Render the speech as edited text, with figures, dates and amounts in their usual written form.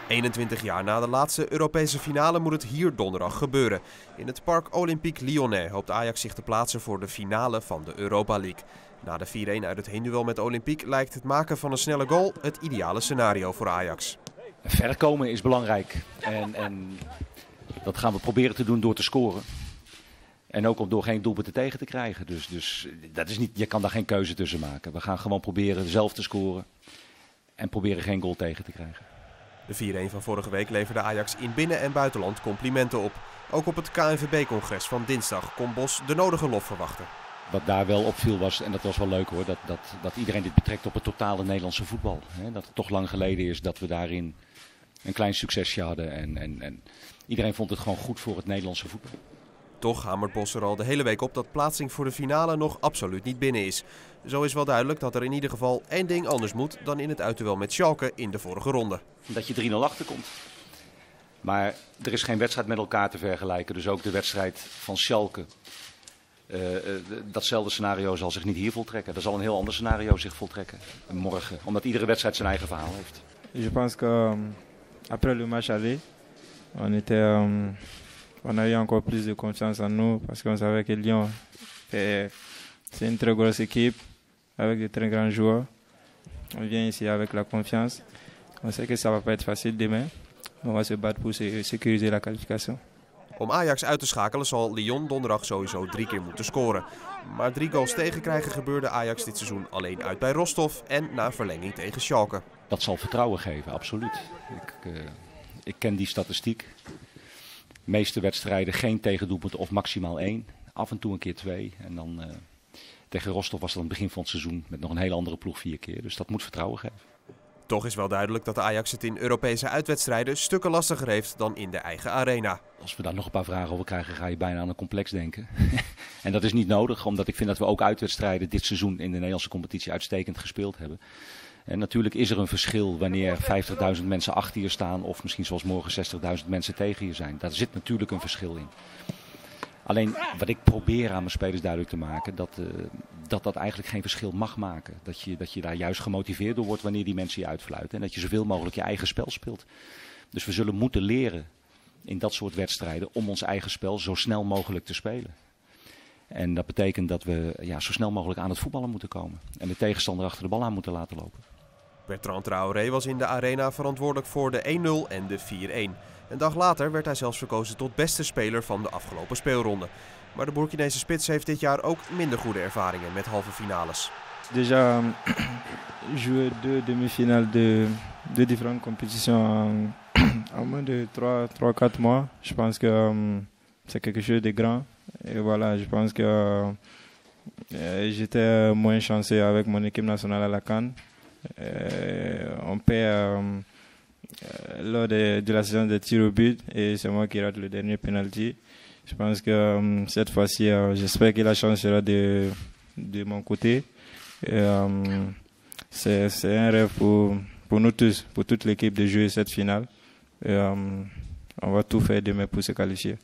21 jaar na de laatste Europese finale moet het hier donderdag gebeuren. In het Parc Olympique Lyonnais hoopt Ajax zich te plaatsen voor de finale van de Europa League. Na de 4-1 uit het heenduel met Olympique lijkt het maken van een snelle goal het ideale scenario voor Ajax. Ver komen is belangrijk en dat gaan we proberen te doen door te scoren. En ook om door geen doelpunten tegen te krijgen. Dus dat is niet, je kan daar geen keuze tussen maken. We gaan gewoon proberen zelf te scoren en proberen geen goal tegen te krijgen. De 4-1 van vorige week leverde Ajax in binnen- en buitenland complimenten op. Ook op het KNVB-congres van dinsdag kon Bos de nodige lof verwachten. Wat daar wel opviel was, en dat was wel leuk hoor, dat iedereen dit betrekt op het totale Nederlandse voetbal. Dat het toch lang geleden is dat we daarin een klein succesje hadden. En iedereen vond het gewoon goed voor het Nederlandse voetbal. Toch hamert Bos er al de hele week op dat plaatsing voor de finale nog absoluut niet binnen is. Zo is wel duidelijk dat er in ieder geval één ding anders moet dan in het uitduel met Schalke in de vorige ronde. Dat je 3-0 achterkomt. Maar er is geen wedstrijd met elkaar te vergelijken. Dus ook de wedstrijd van Schalke. Datzelfde scenario zal zich niet hier voltrekken. Er zal een heel ander scenario zich voltrekken morgen. Omdat iedere wedstrijd zijn eigen verhaal heeft. Je pense que après le match aller, on a eu encore plus de confiance en nous parce qu'on savait que Lyon c'est une très grosse équipe avec de très grands joueurs. On vient ici avec la confiance. On sait que ça va pas être facile demain. On va se battre pour sécuriser la qualification. Om Ajax uit te schakelen zal Lyon donderdag sowieso 3 keer moeten scoren. Maar 3 goals tegenkrijgen gebeurde Ajax dit seizoen alleen uit bij Rostov en na verlenging tegen Schalke. Dat zal vertrouwen geven, absoluut. Ik ken die statistiek. De meeste wedstrijden geen tegendoelpunt of maximaal 1. Af en toe een keer 2. En dan tegen Rostov was dat aan het begin van het seizoen met nog een hele andere ploeg 4 keer. Dus dat moet vertrouwen geven. Toch is wel duidelijk dat Ajax het in Europese uitwedstrijden stukken lastiger heeft dan in de eigen arena. Als we daar nog een paar vragen over krijgen, ga je bijna aan een complex denken. En dat is niet nodig, omdat ik vind dat we ook uitwedstrijden dit seizoen in de Nederlandse competitie uitstekend gespeeld hebben. En natuurlijk is er een verschil wanneer 50.000 mensen achter je staan of misschien zoals morgen 60.000 mensen tegen je zijn. Daar zit natuurlijk een verschil in. Alleen wat ik probeer aan mijn spelers duidelijk te maken, dat eigenlijk geen verschil mag maken. Dat je daar juist gemotiveerd door wordt wanneer die mensen je uitfluiten. En dat je zoveel mogelijk je eigen spel speelt. Dus we zullen moeten leren in dat soort wedstrijden om ons eigen spel zo snel mogelijk te spelen. En dat betekent dat we zo snel mogelijk aan het voetballen moeten komen. En de tegenstander achter de bal aan moeten laten lopen. Bertrand Traoré was in de arena verantwoordelijk voor de 1-0 en de 4-1. Een dag later werd hij zelfs verkozen tot beste speler van de afgelopen speelronde. Maar de Burkinese spits heeft dit jaar ook minder goede ervaringen met halve finales. Déjà joué 2 demi-finales de différentes compétitions en moins de 3-4 mois. Je pense que c'est quelque chose de grand. Et voilà, je pense que j'étais moins chanceux avec mon équipe nationale à la CAN. On perd lors de la saison de tir au but et c'est moi qui rate le dernier penalty. Je pense que cette fois-ci, j'espère que la chance sera de mon côté. C'est un rêve pour nous tous, pour toute l'équipe de jouer cette finale. Et, on va tout faire demain pour se qualifier.